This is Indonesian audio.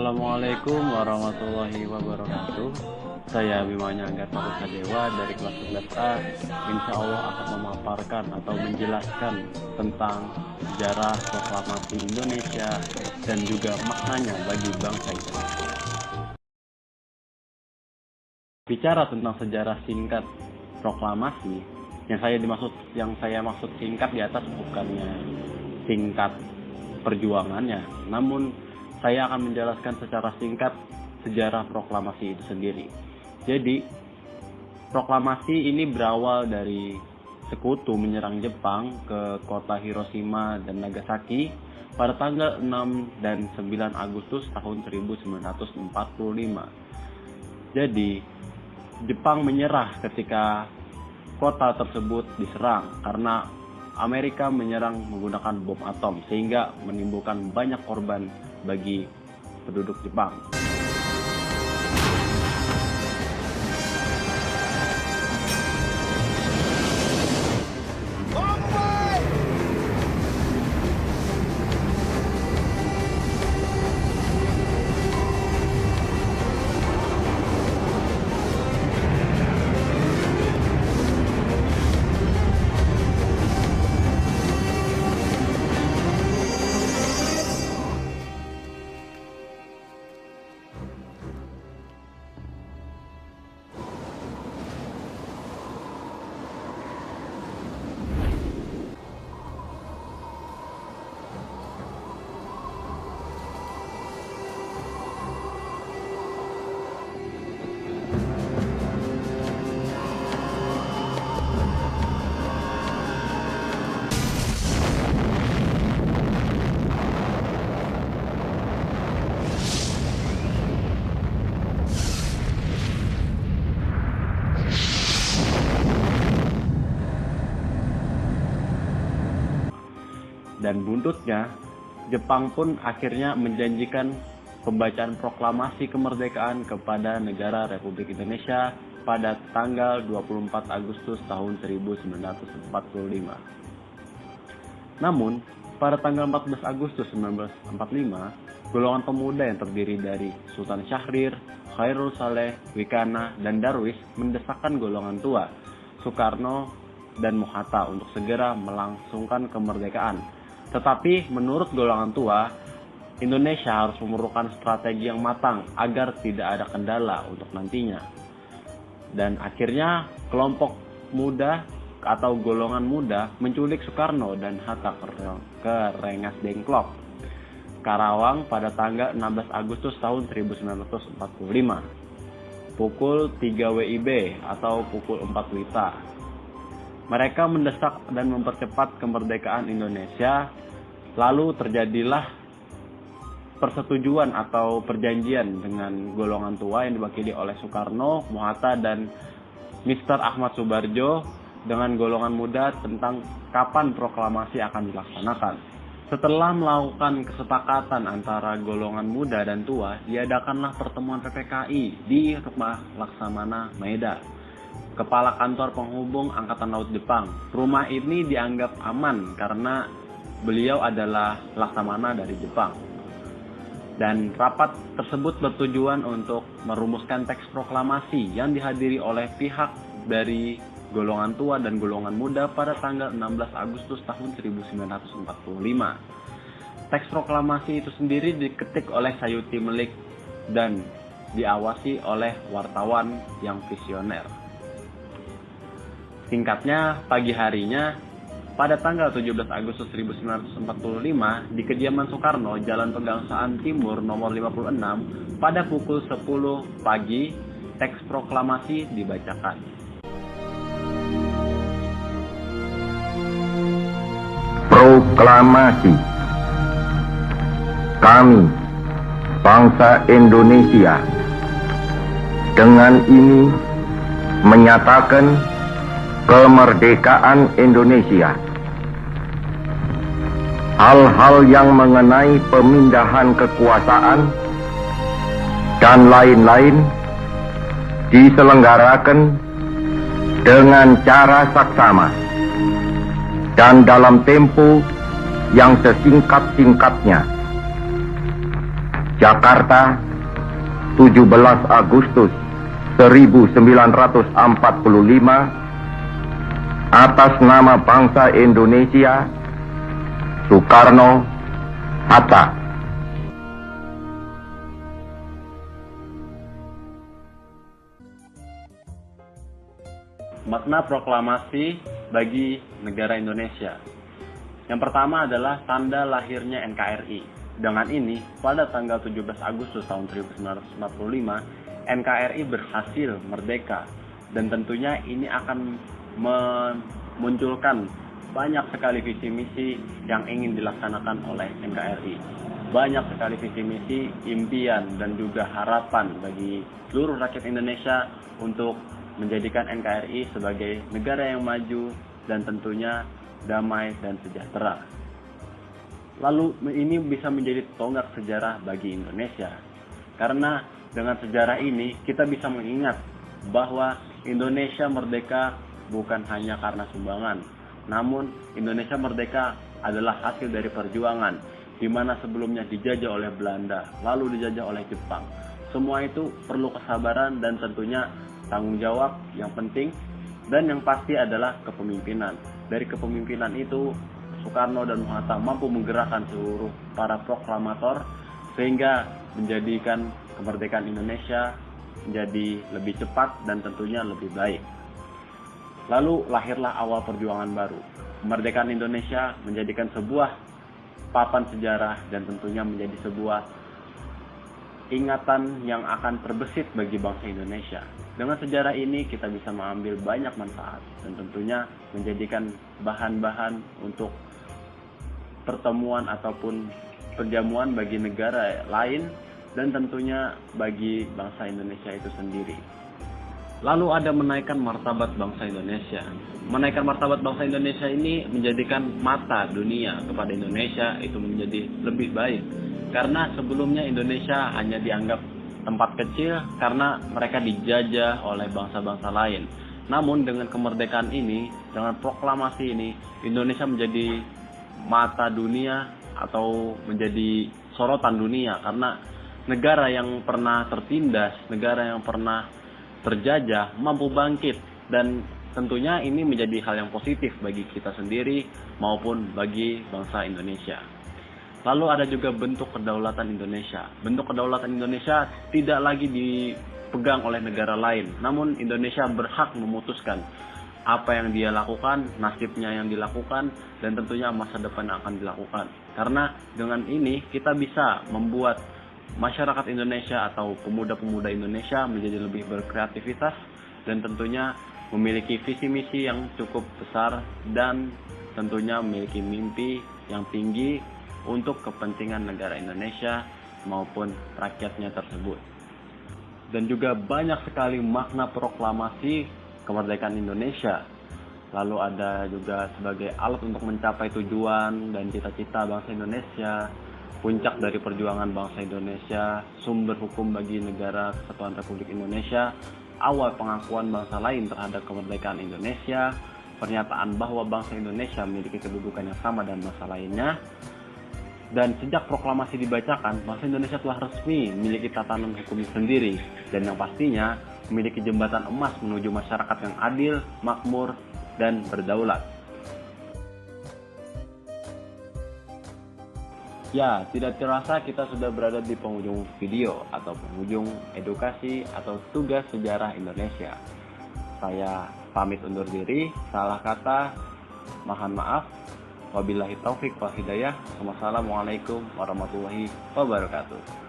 Assalamualaikum warahmatullahi wabarakatuh. Saya Bimanya Angga Dewa dari kelas 11A. Insya Allah akan memaparkan atau menjelaskan tentang sejarah proklamasi Indonesia dan juga maknanya bagi bangsa Indonesia. Bicara tentang sejarah singkat proklamasi, yang saya maksud singkat di atas bukannya singkat perjuangannya, namun saya akan menjelaskan secara singkat sejarah proklamasi itu sendiri. Jadi, proklamasi ini berawal dari sekutu menyerang Jepang ke kota Hiroshima dan Nagasaki pada tanggal 6 dan 9 Agustus tahun 1945. Jadi, Jepang menyerah ketika kota tersebut diserang karena Amerika menyerang menggunakan bom atom sehingga menimbulkan banyak korban bagi penduduk Jepang. Dan buntutnya, Jepang pun akhirnya menjanjikan pembacaan proklamasi kemerdekaan kepada negara Republik Indonesia pada tanggal 24 Agustus tahun 1945. Namun, pada tanggal 14 Agustus 1945, golongan pemuda yang terdiri dari Sultan Syahrir, Khairul Saleh, Wikana, dan Darwis mendesakkan golongan tua, Soekarno dan Mohatta untuk segera melangsungkan kemerdekaan. Tetapi menurut golongan tua, Indonesia harus memerlukan strategi yang matang agar tidak ada kendala untuk nantinya. Dan akhirnya kelompok muda atau golongan muda menculik Soekarno dan Hatta ke Rengas Dengklok, Karawang pada tanggal 16 Agustus tahun 1945. Pukul 3 WIB atau pukul 4 WITA. Mereka mendesak dan mempercepat kemerdekaan Indonesia. Lalu terjadilah persetujuan atau perjanjian dengan golongan tua yang diwakili oleh Soekarno, Mohatta, dan Mr. Ahmad Subarjo dengan golongan muda tentang kapan proklamasi akan dilaksanakan. Setelah melakukan kesepakatan antara golongan muda dan tua, diadakanlah pertemuan PPKI di Rumah Laksamana Maeda, Kepala Kantor Penghubung Angkatan Laut Jepang. Rumah ini dianggap aman karena beliau adalah Laksamana dari Jepang. Dan rapat tersebut bertujuan untuk merumuskan teks proklamasi yang dihadiri oleh pihak dari golongan tua dan golongan muda pada tanggal 16 Agustus tahun 1945. Teks proklamasi itu sendiri diketik oleh Sayuti Melik dan diawasi oleh wartawan yang visioner. Singkatnya, pagi harinya pada tanggal 17 Agustus 1945 di kediaman Soekarno, Jalan Pegangsaan Timur nomor 56, pada pukul 10 pagi teks proklamasi dibacakan. Proklamasi. Kami, bangsa Indonesia, dengan ini menyatakan kemerdekaan Indonesia. Hal-hal yang mengenai pemindahan kekuasaan dan lain-lain diselenggarakan dengan cara saksama dan dalam tempo yang sesingkat-singkatnya. Jakarta, 17 Agustus 1945, atas nama bangsa Indonesia, Soekarno-Hatta. Makna proklamasi bagi negara Indonesia. Yang pertama adalah tanda lahirnya NKRI. Dengan ini, pada tanggal 17 Agustus tahun 1945, NKRI berhasil merdeka. Dan tentunya ini akan memunculkan banyak sekali visi misi yang ingin dilaksanakan oleh NKRI. Banyak sekali visi misi, impian, dan juga harapan bagi seluruh rakyat Indonesia untuk menjadikan NKRI sebagai negara yang maju dan tentunya damai dan sejahtera. Lalu ini bisa menjadi tonggak sejarah bagi Indonesia. Karena dengan sejarah ini kita bisa mengingat bahwa Indonesia merdeka bukan hanya karena sumbangan, namun Indonesia merdeka adalah hasil dari perjuangan, di mana sebelumnya dijajah oleh Belanda, lalu dijajah oleh Jepang. Semua itu perlu kesabaran dan tentunya tanggung jawab yang penting, dan yang pasti adalah kepemimpinan. Dari kepemimpinan itu, Soekarno dan Hatta mampu menggerakkan seluruh para proklamator sehingga menjadikan kemerdekaan Indonesia menjadi lebih cepat dan tentunya lebih baik. Lalu lahirlah awal perjuangan baru. Kemerdekaan Indonesia menjadikan sebuah papan sejarah dan tentunya menjadi sebuah ingatan yang akan terbesit bagi bangsa Indonesia. Dengan sejarah ini kita bisa mengambil banyak manfaat dan tentunya menjadikan bahan-bahan untuk pertemuan ataupun perjamuan bagi negara lain dan tentunya bagi bangsa Indonesia itu sendiri. Lalu ada menaikkan martabat bangsa Indonesia. Menaikkan martabat bangsa Indonesia ini menjadikan mata dunia kepada Indonesia itu menjadi lebih baik. Karena sebelumnya Indonesia hanya dianggap tempat kecil karena mereka dijajah oleh bangsa-bangsa lain. Namun dengan kemerdekaan ini, dengan proklamasi ini, Indonesia menjadi mata dunia atau menjadi sorotan dunia. Karena negara yang pernah tertindas, negara yang pernah terjajah mampu bangkit. Dan tentunya ini menjadi hal yang positif bagi kita sendiri maupun bagi bangsa Indonesia. Lalu ada juga bentuk kedaulatan Indonesia. Bentuk kedaulatan Indonesia tidak lagi dipegang oleh negara lain. Namun Indonesia berhak memutuskan apa yang dia lakukan, nasibnya yang dilakukan, dan tentunya masa depan yang akan dilakukan. Karena dengan ini kita bisa membuat masyarakat Indonesia atau pemuda-pemuda Indonesia menjadi lebih berkreativitas dan tentunya memiliki visi misi yang cukup besar dan tentunya memiliki mimpi yang tinggi untuk kepentingan negara Indonesia maupun rakyatnya tersebut. Dan juga banyak sekali makna proklamasi kemerdekaan Indonesia. Lalu ada juga sebagai alat untuk mencapai tujuan dan cita-cita bangsa Indonesia, puncak dari perjuangan bangsa Indonesia, sumber hukum bagi negara Kesatuan Republik Indonesia, awal pengakuan bangsa lain terhadap kemerdekaan Indonesia, pernyataan bahwa bangsa Indonesia memiliki kedudukan yang sama dengan bangsa lainnya. Dan sejak proklamasi dibacakan, bangsa Indonesia telah resmi memiliki tatanan hukum sendiri dan yang pastinya memiliki jembatan emas menuju masyarakat yang adil, makmur, dan berdaulat. Ya, tidak terasa kita sudah berada di penghujung video atau penghujung edukasi atau tugas sejarah Indonesia. Saya pamit undur diri, salah kata, mohon maaf. Wabillahi taufik wal hidayah. Wassalamualaikum warahmatullahi wabarakatuh.